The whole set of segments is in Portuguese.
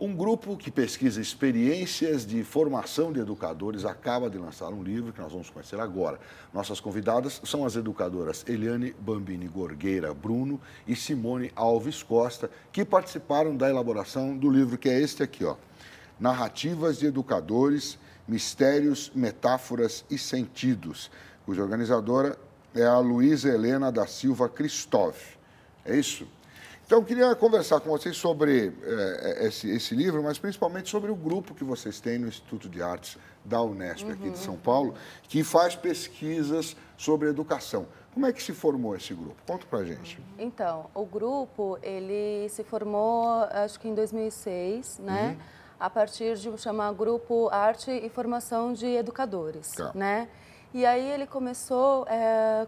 Um grupo que pesquisa experiências de formação de educadores acaba de lançar um livro que nós vamos conhecer agora. Nossas convidadas são as educadoras Eliane Bambini Gorgueira Bruno e Simone Alves Costa, que participaram da elaboração do livro, que é este aqui, ó. Narrativas de Educadores, Mistérios, Metáforas e Sentidos, cuja organizadora é a Luísa Helena da Silva Christophe. É isso? Então, eu queria conversar com vocês sobre esse livro, mas principalmente sobre o grupo que vocês têm no Instituto de Artes da Unesp, aqui de São Paulo, que faz pesquisas sobre educação. Como é que se formou esse grupo? Conta pra gente. Então, o grupo, ele se formou, acho que em 2006, né? A partir de chamar Grupo Arte e Formação de Educadores, né? E aí ele começou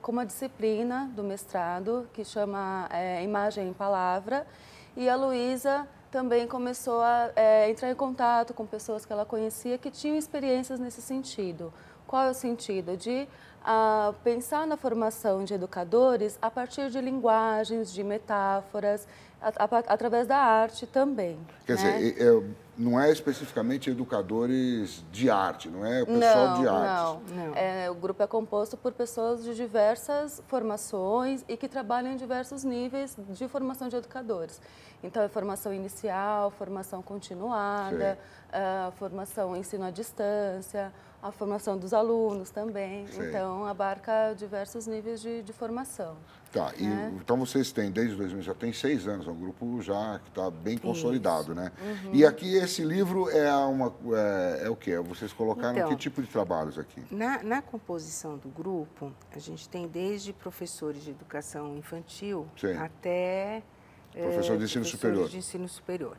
com uma disciplina do mestrado que chama Imagem em Palavra, e a Luísa também começou a entrar em contato com pessoas que ela conhecia que tinham experiências nesse sentido. Qual é o sentido? De pensar na formação de educadores a partir de linguagens, de metáforas, através da arte também. Quer dizer, não é especificamente educadores de arte, não é pessoal de arte. Não. O grupo é composto por pessoas de diversas formações e que trabalham em diversos níveis de formação de educadores. Então, é formação inicial, formação continuada, formação ensino à distância, a formação dos alunos também. Então, abarca diversos níveis de formação. Tá, então vocês têm, desde 2000, já tem 6 anos, é um grupo já que está bem consolidado, né? E aqui esse livro é o quê? Vocês colocaram então, que tipo de trabalhos aqui? Na composição do grupo, a gente tem desde professores de educação infantil até professor de ensino superior. De ensino superior.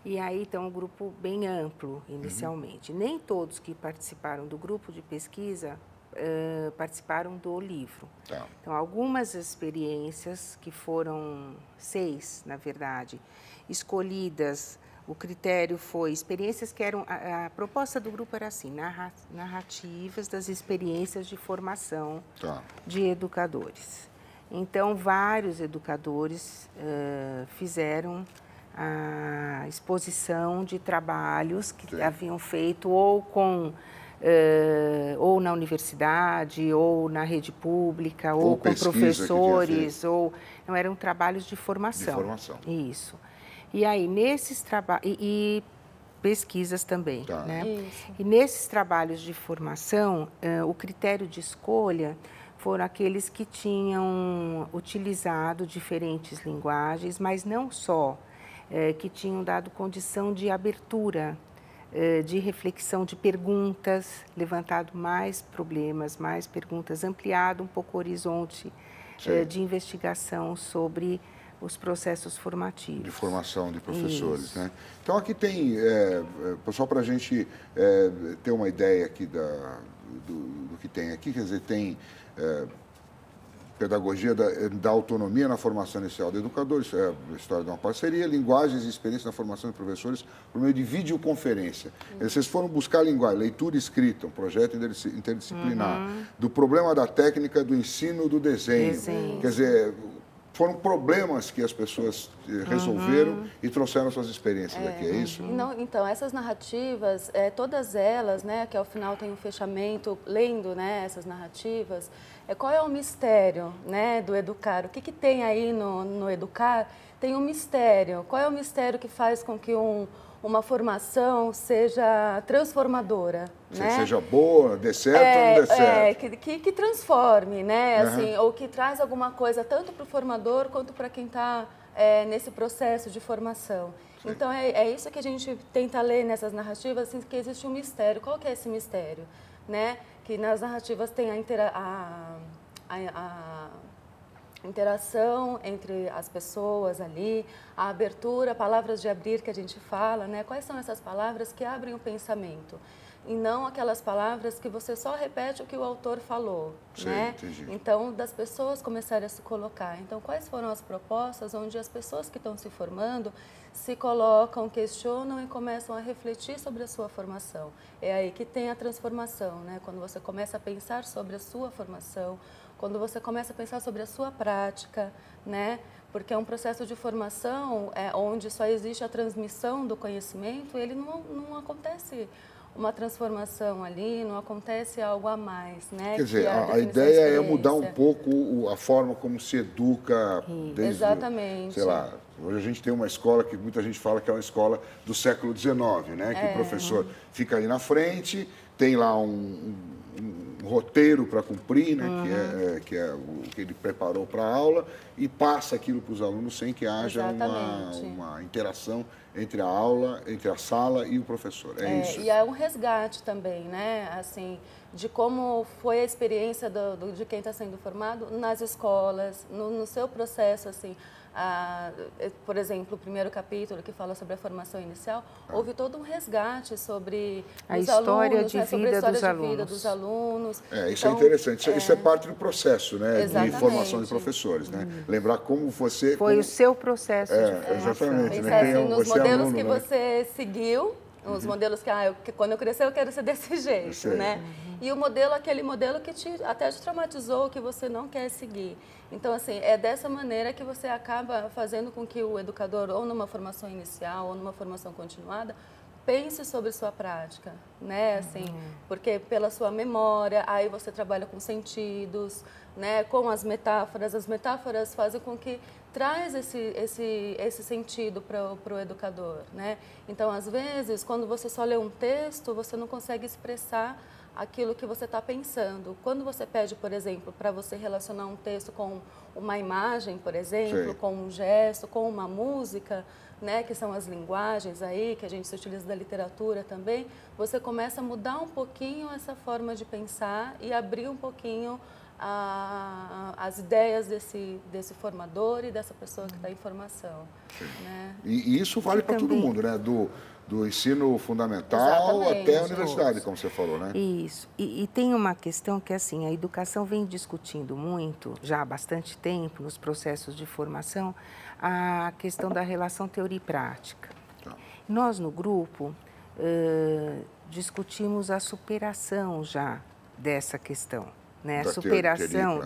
E aí, então, um grupo bem amplo, inicialmente. Nem todos que participaram do grupo de pesquisa participaram do livro. Então, algumas experiências, que foram 6, na verdade, escolhidas, o critério foi experiências que eram... A proposta do grupo era assim, narrativas das experiências de formação de educadores. Então, vários educadores fizeram a exposição de trabalhos que haviam feito ou na universidade, ou na rede pública, ou com professores, não eram trabalhos de formação. De formação. Isso. E aí, nesses trabalhos... E pesquisas também, né? Isso. E nesses trabalhos de formação, o critério de escolha foram aqueles que tinham utilizado diferentes linguagens, mas não só, que tinham dado condição de abertura, de reflexão, de perguntas, levantado mais problemas, mais perguntas, ampliado um pouco o horizonte de investigação sobre os processos formativos. De formação de professores, né? Então, aqui tem, só para a gente ter uma ideia aqui do que tem aqui, quer dizer, tem pedagogia da autonomia na formação inicial de educadores, a história de uma parceria, linguagens e experiência na formação de professores por meio de videoconferência. Vocês foram buscar linguagem, leitura e escrita, um projeto interdisciplinar, do problema da técnica do ensino do desenho. Quer dizer, foram problemas que as pessoas resolveram e trouxeram suas experiências aqui, é isso? Não, então, essas narrativas, todas elas, né, que ao final tem um fechamento, lendo, né, essas narrativas, qual é o mistério, né, do educar? O que tem aí no educar? Tem um mistério. Qual é o mistério que faz com que uma formação seja transformadora, né? Seja boa, dê certo ou não dê certo. Que transforme, né? Assim, ou que traz alguma coisa tanto para o formador quanto para quem está nesse processo de formação. Então, é isso que a gente tenta ler nessas narrativas, assim, que existe um mistério. Qual que é esse mistério? Né? Que nas narrativas tem a interação entre as pessoas ali, a abertura, palavras de abrir que a gente fala, né? Quais são essas palavras que abrem o pensamento? E não aquelas palavras que você só repete o que o autor falou, né? Entendi. Então, das pessoas começarem a se colocar. Então, quais foram as propostas onde as pessoas que estão se formando se colocam, questionam e começam a refletir sobre a sua formação? É aí que tem a transformação, né? Quando você começa a pensar sobre a sua formação, quando você começa a pensar sobre a sua prática, né? porque é um processo de formação onde só existe a transmissão do conhecimento, ele não acontece uma transformação ali, não acontece algo a mais, né? Quer dizer, a ideia é mudar um pouco a forma como se educa desde, exatamente. sei lá, hoje a gente tem uma escola que muita gente fala que é uma escola do século XIX, né? Que o professor fica ali na frente, tem lá um roteiro para cumprir, né? Que é o que ele preparou para a aula e passa aquilo para os alunos sem que haja uma interação entre a aula, entre a sala e o professor. É isso. E é um resgate também, né? Assim, de como foi a experiência de quem está sendo formado nas escolas, no seu processo, assim. Por exemplo, o primeiro capítulo que fala sobre a formação inicial, houve todo um resgate sobre a história alunos, de vida dos alunos. Isso então, é interessante. Isso é parte do processo, né, de formação de professores, né? Lembrar como você... Foi o seu processo de formação. Exatamente. Pensar assim, nos modelos aluno, que você seguiu, os modelos que quando eu crescer eu quero ser desse jeito, né? E o modelo, aquele modelo que até te traumatizou, que você não quer seguir. Então, assim, é dessa maneira que você acaba fazendo com que o educador, ou numa formação inicial, ou numa formação continuada, pense sobre sua prática, né? Assim, porque pela sua memória, aí você trabalha com sentidos, né? Com as metáforas fazem com que traz esse sentido para o educador, né? Então, às vezes, quando você só lê um texto, você não consegue expressar aquilo que você está pensando. Quando você pede, por exemplo, para você relacionar um texto com uma imagem, por exemplo, com um gesto, com uma música, né, que são as linguagens aí, que a gente se utiliza da literatura também, você começa a mudar um pouquinho essa forma de pensar e abrir um pouquinho as ideias desse formador e dessa pessoa que está em formação. Né? E isso vale para todo mundo, né? Do ensino fundamental até a universidade, como você falou, né? Isso. E tem uma questão que, assim, a educação vem discutindo muito, já há bastante tempo, nos processos de formação, a questão da relação teoria e prática. Nós, no grupo, discutimos a superação já dessa questão, né? A superação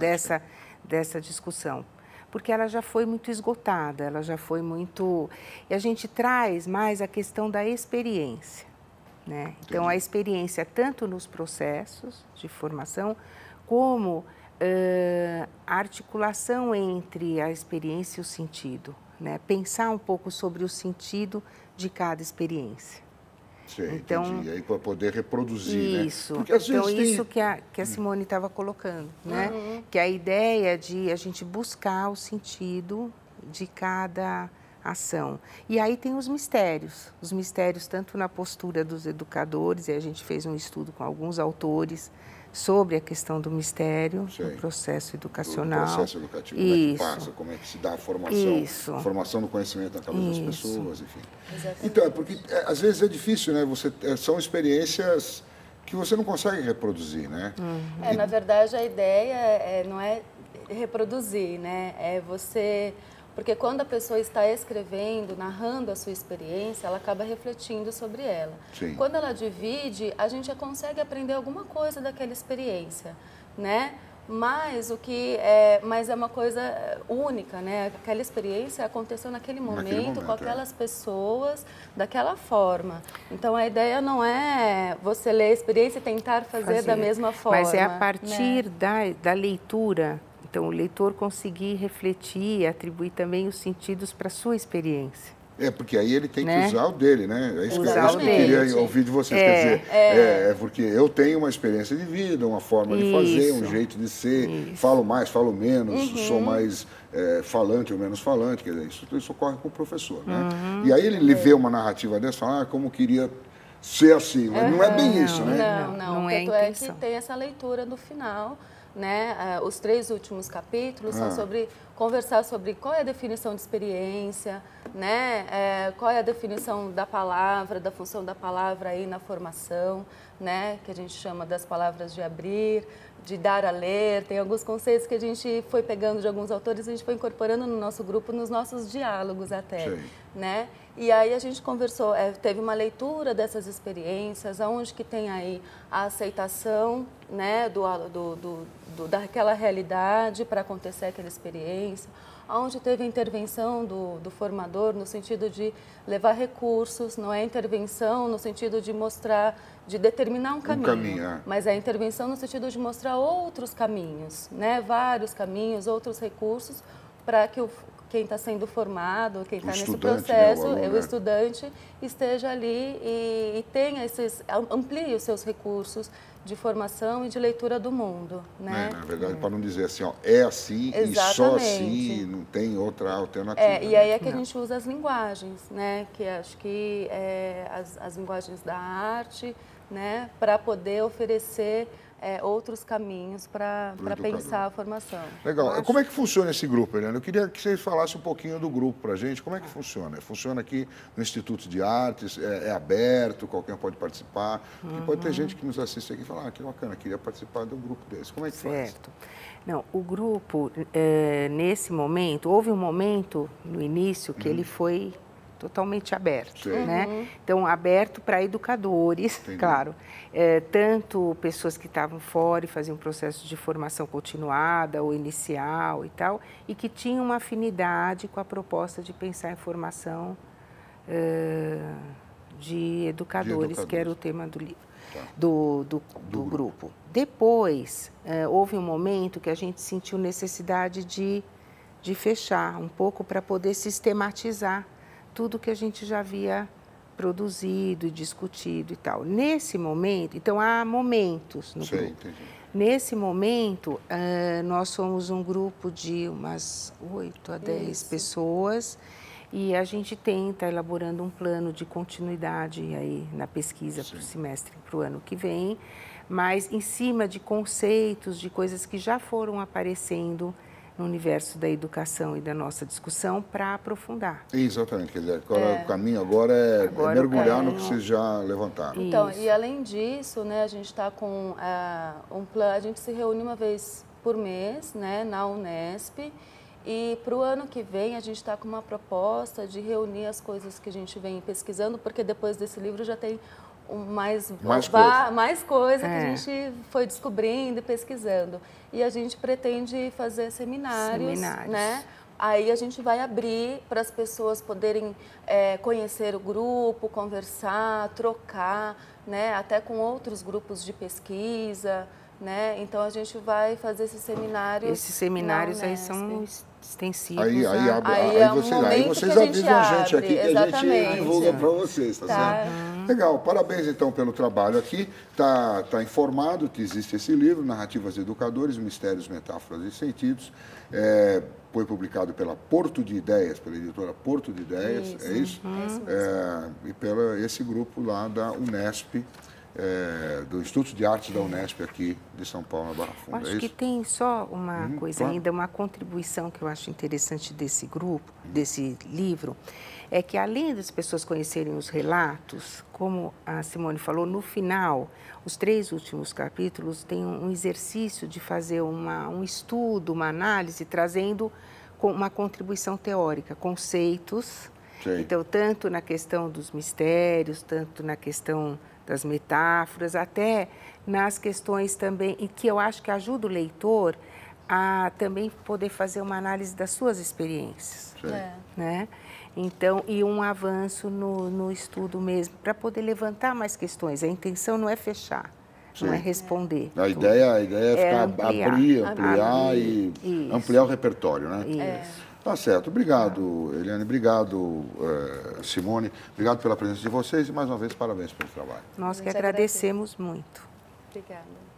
dessa discussão. Porque ela já foi muito esgotada, ela já foi muito... E a gente traz mais a questão da experiência, né? Então, a experiência tanto nos processos de formação, como a articulação entre a experiência e o sentido, né? Pensar um pouco sobre o sentido de cada experiência. Sim, então, entendi. Aí para poder reproduzir, isso, né? Porque, às vezes, isso que a Simone estava colocando, né? Que a ideia de a gente buscar o sentido de cada ação. E aí tem os mistérios tanto na postura dos educadores, e a gente fez um estudo com alguns autores sobre a questão do mistério, do processo educacional. Do processo educativo, como é que passa, como é que se dá a formação, a formação do conhecimento na cabeça das pessoas, enfim. Exatamente. Então, é porque às vezes é difícil, né? São experiências que você não consegue reproduzir, né? Na verdade, a ideia não é reproduzir, né? É você... Porque quando a pessoa está escrevendo, narrando a sua experiência, ela acaba refletindo sobre ela. Sim. Quando ela divide, a gente já consegue aprender alguma coisa daquela experiência, né? Mas é uma coisa única, né? Aquela experiência aconteceu naquele momento com aquelas pessoas, daquela forma. Então, a ideia não é você ler a experiência e tentar fazer da mesma forma. Mas é a partir da leitura. Então, o leitor conseguir refletir e atribuir também os sentidos para a sua experiência. Porque aí ele tem que usar o dele, né? É isso que eu queria ouvir de vocês. Quer dizer, porque eu tenho uma experiência de vida, uma forma de fazer, um jeito de ser, falo mais, falo menos, sou mais falante ou menos falante, quer dizer, isso ocorre com o professor, né? E aí ele vê uma narrativa dessa e fala, como queria ser assim, mas não é bem isso, né? Não é a intenção. É que tem essa leitura no final, né? Os 3 últimos capítulos são sobre conversar sobre qual é a definição de experiência, né? Qual é a definição da palavra, da função da palavra aí na formação, né? Que a gente chama das palavras de abrir, de dar a ler. Tem alguns conceitos que a gente foi pegando de alguns autores e a gente foi incorporando no nosso grupo, nos nossos diálogos até, né? E aí a gente conversou, teve uma leitura dessas experiências, aonde que tem aí a aceitação, né, daquela realidade para acontecer aquela experiência, onde teve a intervenção do formador no sentido de levar recursos, não é intervenção no sentido de mostrar, de determinar um caminho, mas é intervenção no sentido de mostrar outros caminhos, né? Vários caminhos, outros recursos para que quem está sendo formado, quem está nesse processo, o estudante, esteja ali e tenha amplie os seus recursos de formação e de leitura do mundo, né? Na verdade, para não dizer assim, ó, é assim e só assim, não tem outra alternativa. E aí é que a gente usa as linguagens, né? Que acho que as linguagens da arte, né? Para poder oferecer outros caminhos para pensar a formação. Legal. Como é que funciona esse grupo, Eliane? Eu queria que você falasse um pouquinho do grupo para a gente. Como é que funciona? Funciona aqui no Instituto de Artes, é aberto, qualquer um pode participar. E pode ter gente que nos assiste aqui e fala, que bacana, queria participar de um grupo desse. Como é que faz? Certo. Não, o grupo, nesse momento, houve um momento no início que ele foi totalmente aberto, né? Então, aberto para educadores, claro, tanto pessoas que estavam fora e faziam um processo de formação continuada ou inicial e tal, e que tinham uma afinidade com a proposta de pensar em formação de educadores, que era o tema do livro, do grupo. Depois, houve um momento que a gente sentiu necessidade de fechar um pouco para poder sistematizar tudo que a gente já havia produzido e discutido e tal. Nesse momento, então há momentos no grupo. Entendi. Nesse momento, nós somos um grupo de umas 8 a 10 pessoas e a gente tenta elaborando um plano de continuidade aí na pesquisa para o semestre, para o ano que vem, mas em cima de conceitos, de coisas que já foram aparecendo no universo da educação e da nossa discussão para aprofundar. Exatamente, quer dizer, o caminho agora é mergulhar no que vocês já levantaram. Então, e além disso, né, a gente está com um plano, a gente se reúne uma vez por mês, né, na Unesp, e para o ano que vem a gente está com uma proposta de reunir as coisas que a gente vem pesquisando, porque depois desse livro já tem mais coisa que a gente foi descobrindo e pesquisando. E a gente pretende fazer seminários. Né? Aí a gente vai abrir para as pessoas poderem conhecer o grupo, conversar, trocar, né? Até com outros grupos de pesquisa. Né? Então a gente vai fazer esses seminários. Esses seminários aí são extensivos. Aí vocês avisam a gente aqui que a gente divulga para vocês, tá certo? Legal, parabéns então pelo trabalho aqui. Tá informado que existe esse livro, Narrativas de Educadores, Mistérios, Metáforas e Sentidos. Foi publicado pela Porto de Ideias, pela editora Porto de Ideias, é isso? E pelo esse grupo lá da Unesp. Do Instituto de Artes da Unesp aqui de São Paulo, na Barra Funda. Acho que tem só uma coisa ainda, uma contribuição que eu acho interessante desse grupo, desse livro, é que além das pessoas conhecerem os relatos, como a Simone falou, no final, os 3 últimos capítulos têm um exercício de fazer um estudo, uma análise, trazendo uma contribuição teórica, conceitos. Sim. Então, tanto na questão dos mistérios, tanto na questão das metáforas, até nas questões também, em que eu acho que ajuda o leitor a também poder fazer uma análise das suas experiências. Né? Então, e um avanço no estudo mesmo, para poder levantar mais questões. A intenção não é fechar, não é responder. A ideia é ampliar e ampliar o repertório, né? Isso. Tá certo. Obrigado, Eliane. Obrigado, Simone. Obrigado pela presença de vocês e, mais uma vez, parabéns pelo trabalho. Nós que agradecemos muito. Obrigada.